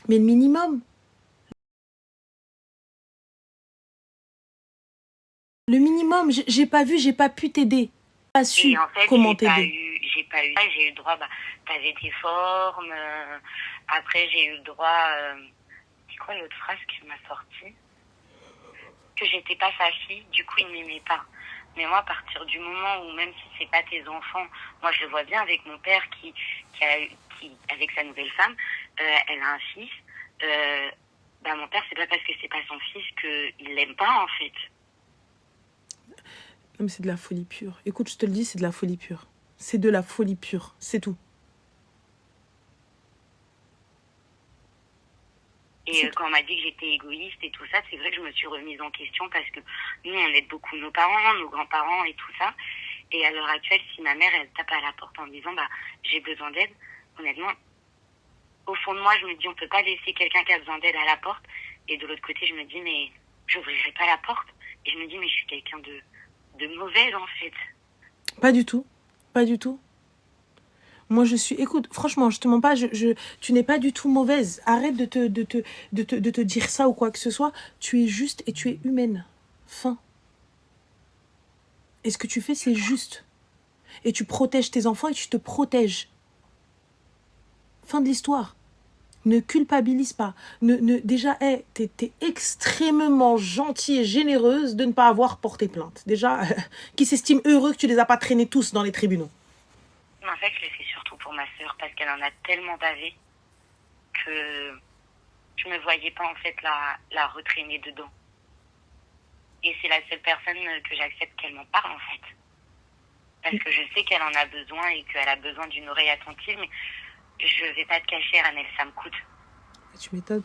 Mais le minimum. Le minimum, j'ai pas vu, j'ai pas pu t'aider. Pas su en fait, comment t'aider. J'ai eu le droit, t'avais tes formes. Après, j'ai eu le droit... c'est quoi l'autre phrase qui m'a sortie? Que j'étais pas sa fille, du coup, il m'aimait pas. Mais moi, à partir du moment où, même si c'est pas tes enfants, moi, je le vois bien avec mon père qui avec sa nouvelle femme, elle a un fils. Mon père, c'est pas parce que c'est pas son fils qu'il l'aime pas, en fait. Non, mais c'est de la folie pure. Écoute, je te le dis, c'est de la folie pure. C'est de la folie pure, c'est tout. Et quand on m'a dit que j'étais égoïste et tout ça, c'est vrai que je me suis remise en question parce que nous, on aide beaucoup nos parents, nos grands-parents et tout ça. Et à l'heure actuelle, si ma mère, elle tape à la porte en me disant, j'ai besoin d'aide, honnêtement, au fond de moi, je me dis, on peut pas laisser quelqu'un qui a besoin d'aide à la porte. Et de l'autre côté, je me dis, mais j'ouvrirai pas la porte. Et je me dis, mais je suis quelqu'un de mauvaise, en fait. Pas du tout. Pas du tout. Moi, je suis... Écoute, franchement, je te mens pas, tu n'es pas du tout mauvaise. Arrête de te dire ça ou quoi que ce soit. Tu es juste et tu es humaine. Fin. Et ce que tu fais, c'est juste. Et tu protèges tes enfants et tu te protèges. Fin de l'histoire. Ne culpabilise pas. Déjà, t'es extrêmement gentille et généreuse de ne pas avoir porté plainte. Déjà, qui s'estime heureux que tu les as pas traînés tous dans les tribunaux. En fait, je l'ai fait surtout pour ma sœur parce qu'elle en a tellement bavé que je me voyais pas en fait la retraîner dedans. Et c'est la seule personne que j'accepte qu'elle m'en parle en fait. Parce que je sais qu'elle en a besoin et qu'elle a besoin d'une oreille attentive, mais je vais pas te cacher, Ranel, ça me coûte. Tu m'étonnes.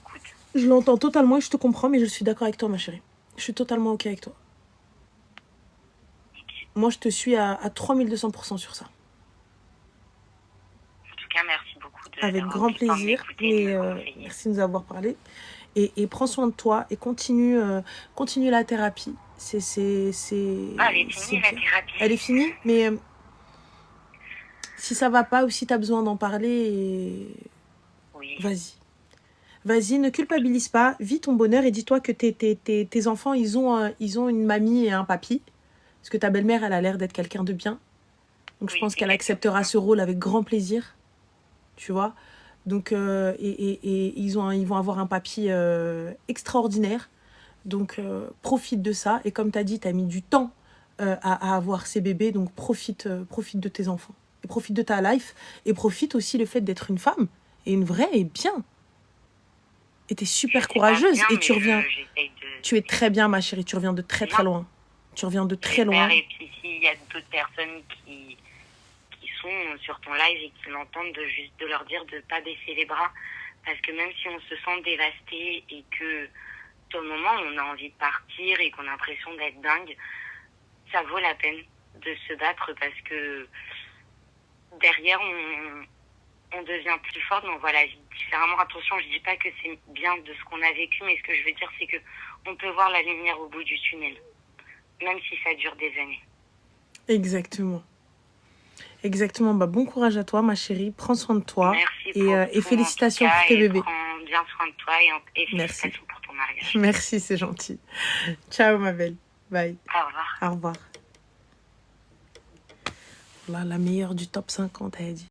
Écoute, Je l'entends totalement et je te comprends, mais je suis d'accord avec toi, ma chérie. Je suis totalement OK avec toi. Moi, je te suis à 3200% sur ça. en tout cas, merci beaucoup Avec d'avoir grand pris le temps de plaisir. m'écouter et de Et me conseiller. merci de nous avoir parlé. Et prends soin de toi et continue la thérapie. Elle est finie, la bien. thérapie. Elle est finie, mais si ça va pas ou si tu as besoin d'en parler, Oui. vas-y. Vas-y, ne culpabilise pas. Vis ton bonheur et dis-toi que tes enfants, ils ont une mamie et un papy. Parce que ta belle-mère, elle a l'air d'être quelqu'un de bien. Donc, je pense qu'elle acceptera ce rôle avec grand plaisir. Tu vois. Donc, ils vont avoir un papy extraordinaire. Donc, profite de ça. Et comme tu as dit, tu as mis du temps à avoir ces bébés. Donc, profite de tes enfants. Et profite de ta life. Et profite aussi le fait d'être une femme. Et une vraie et bien. Et tu es super courageuse. Bien, et tu reviens. de... Tu es très bien, ma chérie. Tu reviens de très, très loin. Tu reviens de très loin. Et puis, s'il y a d'autres personnes qui sont sur ton live et qui l'entendent, de leur dire de ne pas baisser les bras. Parce que même si on se sent dévasté et que, au moment où on a envie de partir et qu'on a l'impression d'être dingue, ça vaut la peine de se battre parce que derrière, on devient plus fort, mais on voit la vie différemment. Attention, je dis pas que c'est bien de ce qu'on a vécu, mais ce que je veux dire, c'est que on peut voir la lumière au bout du tunnel, même si ça dure des années. Exactement. Exactement. Bah, bon courage à toi, ma chérie. Prends soin de toi. Merci et félicitations pour tes bébés. Prends bien soin de toi et félicitations pour ton mariage. Merci, c'est gentil. Ciao, ma belle. Bye. Au revoir. Au revoir. Là, la meilleure du top 50, elle a dit.